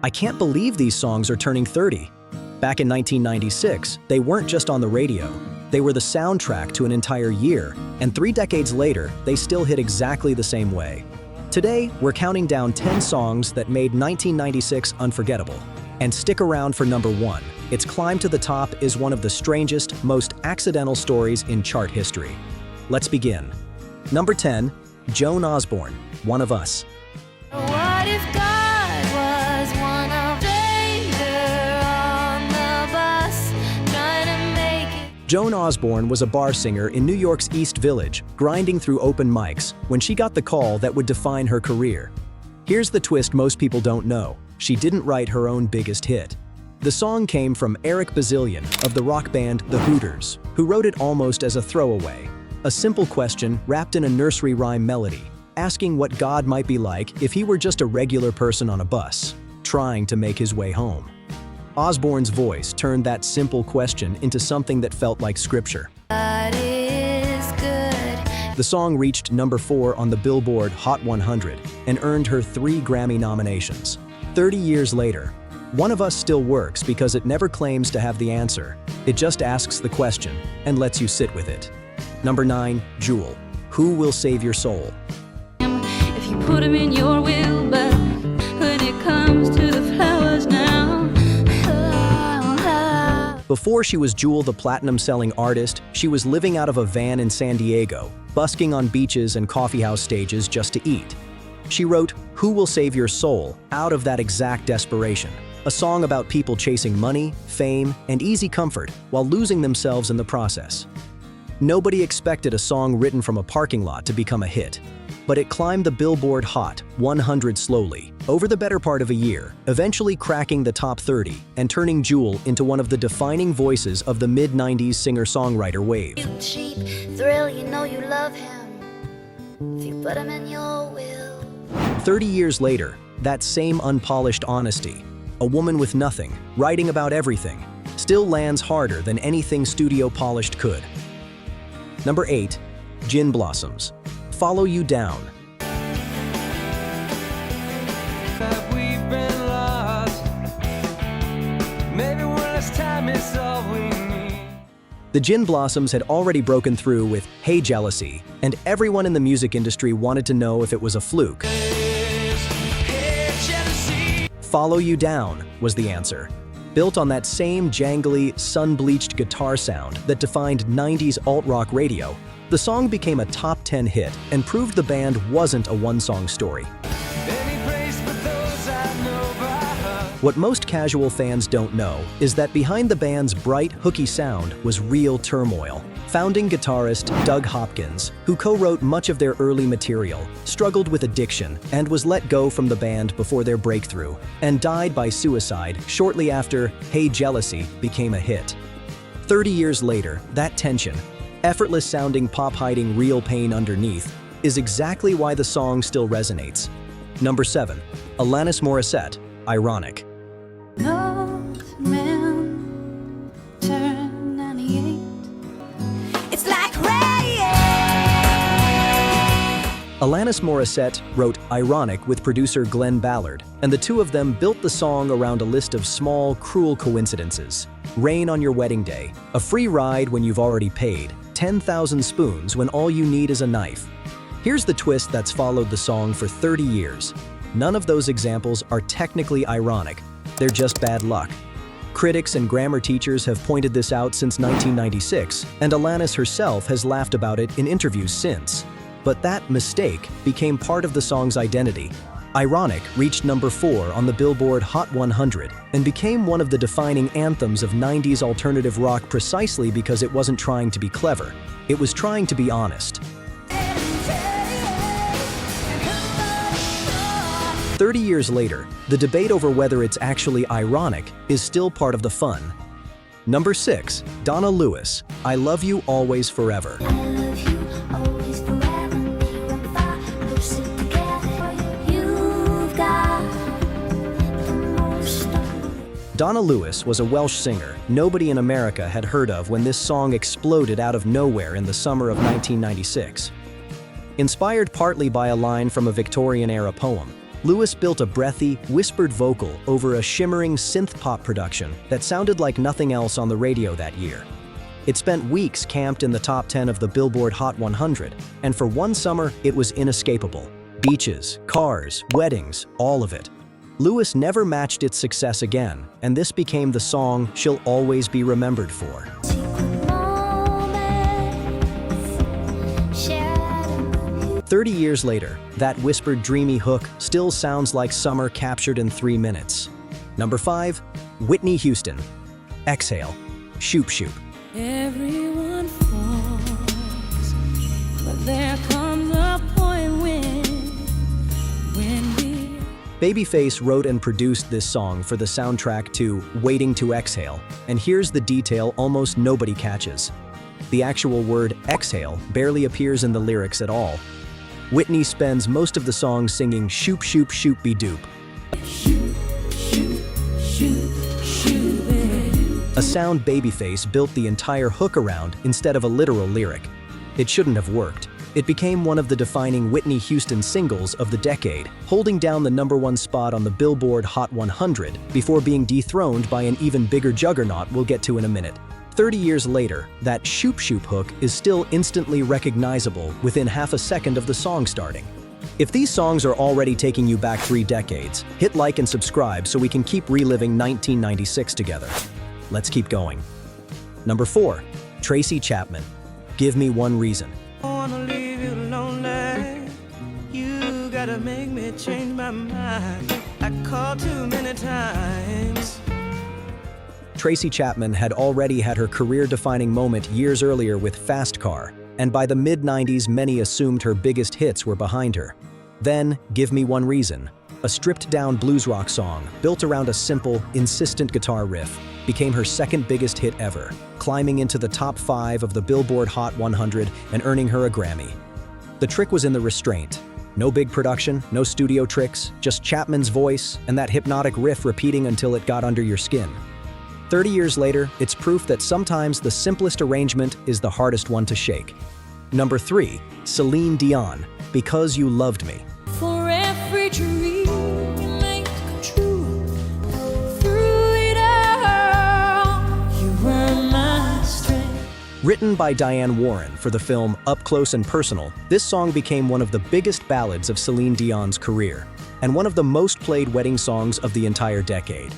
I can't believe these songs are turning 30. Back in 1996, they weren't just on the radio. They were the soundtrack to an entire year, and 3 decades later, they still hit exactly the same way. Today, we're counting down 10 songs that made 1996 unforgettable. And stick around for number 1. Its climb to the top is one of the strangest, most accidental stories in chart history. Let's begin. Number 10, Joan Osborne, One of Us. What if God was one of danger on the bus, trying to make it? Joan Osborne was a bar singer in New York's East Village, grinding through open mics when she got the call that would define her career. Here's the twist most people don't know. She didn't write her own biggest hit. The song came from Eric Bazillion of the rock band The Hooters, who wrote it almost as a throwaway. A simple question wrapped in a nursery rhyme melody, asking what God might be like if he were just a regular person on a bus, trying to make his way home. Osborne's voice turned that simple question into something that felt like scripture. God is good. The song reached number 4 on the Billboard Hot 100 and earned her 3 Grammy nominations. 30 years later, One of Us still works because it never claims to have the answer. It just asks the question and lets you sit with it. Number 9, Jewel, Who Will Save Your Soul? If you put him in your will, but when it comes to the flowers now. Before she was Jewel the platinum-selling artist, she was living out of a van in San Diego, busking on beaches and coffeehouse stages just to eat. She wrote Who Will Save Your Soul out of that exact desperation, a song about people chasing money, fame, and easy comfort while losing themselves in the process. Nobody expected a song written from a parking lot to become a hit, but it climbed the Billboard Hot 100 slowly, over the better part of a year, eventually cracking the top 30 and turning Jewel into one of the defining voices of the mid-90s singer-songwriter wave. Cheap thrill, you know you love him if you put him in your will. 30 years later, that same unpolished honesty, a woman with nothing, writing about everything, still lands harder than anything studio-polished could. Number 8, Gin Blossoms, Follow You Down. That we've been lost. Maybe one last time is all we need. The Gin Blossoms had already broken through with Hey Jealousy, and everyone in the music industry wanted to know if it was a fluke. Hey, jealousy. Follow You Down was the answer. Built on that same jangly, sun-bleached guitar sound that defined 90s alt-rock radio, the song became a top 10 hit and proved the band wasn't a one-song story. Any place but those I know by heart. What most casual fans don't know is that behind the band's bright, hooky sound was real turmoil. Founding guitarist Doug Hopkins, who co-wrote much of their early material, struggled with addiction and was let go from the band before their breakthrough, and died by suicide shortly after Hey Jealousy became a hit. 30 years later, that tension, effortless-sounding pop hiding real pain underneath, is exactly why the song still resonates. Number 7, Alanis Morissette, Ironic. Those men turn 98. It's like rain. Alanis Morissette wrote Ironic with producer Glenn Ballard, and the two of them built the song around a list of small, cruel coincidences. Rain on your wedding day, a free ride when you've already paid, 10,000 spoons when all you need is a knife. Here's the twist that's followed the song for 30 years. None of those examples are technically ironic, they're just bad luck. Critics and grammar teachers have pointed this out since 1996, and Alanis herself has laughed about it in interviews since. But that mistake became part of the song's identity. Ironic reached number 4 on the Billboard Hot 100 and became one of the defining anthems of 90s alternative rock precisely because it wasn't trying to be clever. It was trying to be honest. 30 years later, the debate over whether it's actually ironic is still part of the fun. Number 6, Donna Lewis, I Love You Always Forever. I love you always forever. Near and far, we'll sit together. You've got the most. Donna Lewis was a Welsh singer nobody in America had heard of when this song exploded out of nowhere in the summer of 1996. Inspired partly by a line from a Victorian-era poem, Lewis built a breathy, whispered vocal over a shimmering synth-pop production that sounded like nothing else on the radio that year. It spent weeks camped in the top 10 of the Billboard Hot 100, and for one summer, it was inescapable. Beaches, cars, weddings, all of it. Lewis never matched its success again, and this became the song she'll always be remembered for. Secret moments shared. 30 years later, that whispered dreamy hook still sounds like summer captured in 3 minutes. Number 5, Whitney Houston. Exhale. Shoop Shoop. Everyone falls, but there comes a point when we Babyface wrote and produced this song for the soundtrack to Waiting to Exhale, and here's the detail almost nobody catches. The actual word exhale barely appears in the lyrics at all. Whitney spends most of the song singing shoop shoop shoop be doop. A sound Babyface built the entire hook around instead of a literal lyric. It shouldn't have worked. It became one of the defining Whitney Houston singles of the decade, holding down the #1 spot on the Billboard Hot 100 before being dethroned by an even bigger juggernaut we'll get to in a minute. 30 years later, that shoop shoop hook is still instantly recognizable within half a second of the song starting. If these songs are already taking you back 3 decades, hit like and subscribe so we can keep reliving 1996 together. Let's keep going. Number 4, Tracy Chapman. Give Me One Reason. I wanna leave you lonely. You gotta make me change my mind. I called too many times. Tracy Chapman had already had her career-defining moment years earlier with Fast Car, and by the mid-90s many assumed her biggest hits were behind her. Then, Give Me One Reason, a stripped-down blues rock song built around a simple, insistent guitar riff, became her second biggest hit ever, climbing into the top 5 of the Billboard Hot 100 and earning her a Grammy. The trick was in the restraint. No big production, no studio tricks, just Chapman's voice and that hypnotic riff repeating until it got under your skin. 30 years later, it's proof that sometimes the simplest arrangement is the hardest one to shake. Number 3, Celine Dion, Because You Loved Me. for every dream you make come true. Through it all, you were my strength. Written by Diane Warren for the film Up Close and Personal, this song became one of the biggest ballads of Celine Dion's career, and one of the most played wedding songs of the entire decade.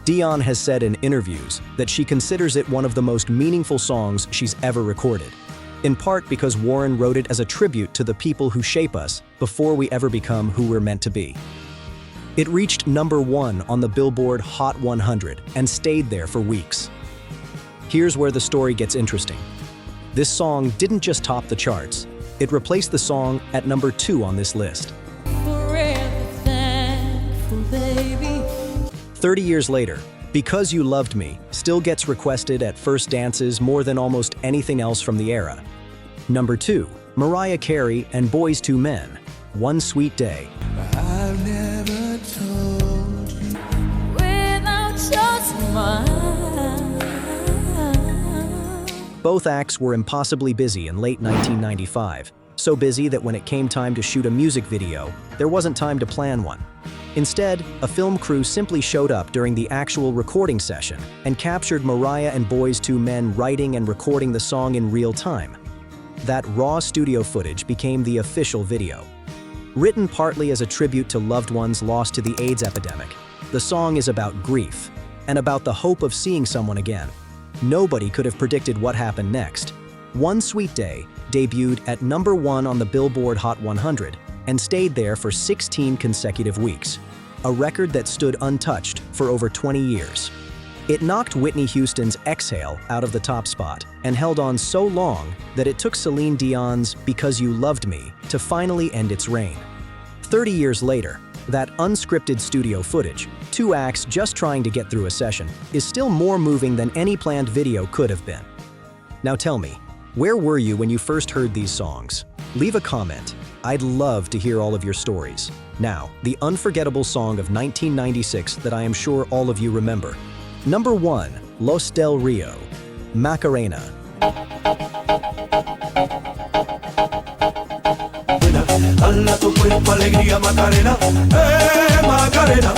Dion has said in interviews that she considers it one of the most meaningful songs she's ever recorded, in part because Warren wrote it as a tribute to the people who shape us before we ever become who we're meant to be. It reached #1 on the Billboard Hot 100 and stayed there for weeks. Here's where the story gets interesting. This song didn't just top the charts, it replaced the song at #2 on this list. Forever thankful, baby. 30 years later, Because You Loved Me still gets requested at first dances more than almost anything else from the era. Number 2, Mariah Carey and Boyz II Men, One Sweet Day. I've never told you. Without your smile. Both acts were impossibly busy in late 1995, so busy that when it came time to shoot a music video, there wasn't time to plan one. Instead, a film crew simply showed up during the actual recording session and captured Mariah and Boyz II Men writing and recording the song in real time. That raw studio footage became the official video. Written partly as a tribute to loved ones lost to the AIDS epidemic, the song is about grief and about the hope of seeing someone again. Nobody could have predicted what happened next. One Sweet Day debuted at #1 on the Billboard Hot 100 and stayed there for 16 consecutive weeks, a record that stood untouched for over 20 years. It knocked Whitney Houston's Exhale out of the top spot and held on so long that it took Celine Dion's Because You Loved Me to finally end its reign. 30 years later, that unscripted studio footage, 2 acts just trying to get through a session, is still more moving than any planned video could have been. Now tell me, where were you when you first heard these songs? Leave a comment. I'd love to hear all of your stories. Now, the unforgettable song of 1996 that I am sure all of you remember. Number 1, Los Del Rio, Macarena. A Dala tu cuerpo alegría Macarena, Macarena.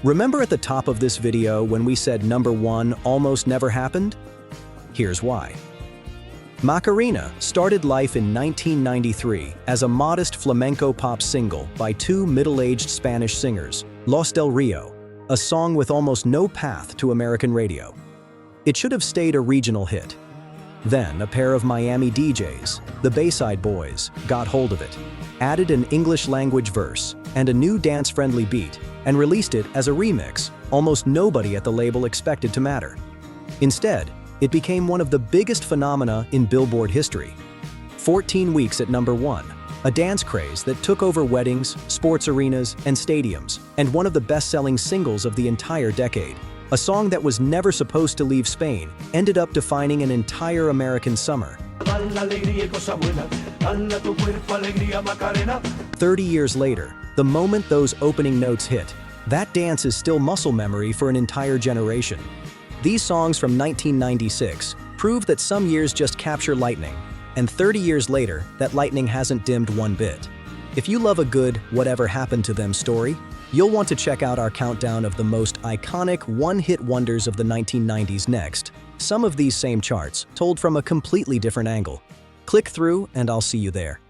Remember at the top of this video when we said number 1 almost never happened? Here's why. Macarena started life in 1993 as a modest flamenco pop single by two middle-aged Spanish singers, Los del Rio, a song with almost no path to American radio. It should have stayed a regional hit. Then, a pair of Miami DJs, the Bayside Boys, got hold of it, added an English-language verse and a new dance-friendly beat, and released it as a remix almost nobody at the label expected to matter. Instead, it became one of the biggest phenomena in Billboard history. 14 weeks at number 1, a dance craze that took over weddings, sports arenas, and stadiums, and one of the best-selling singles of the entire decade. A song that was never supposed to leave Spain ended up defining an entire American summer. 30 years later, the moment those opening notes hit, that dance is still muscle memory for an entire generation. These songs from 1996 prove that some years just capture lightning, and 30 years later, that lightning hasn't dimmed one bit. If you love a good "Whatever Happened to Them" story, you'll want to check out our countdown of the most iconic one-hit wonders of the 1990s next. Some of these same charts, told from a completely different angle. Click through and I'll see you there.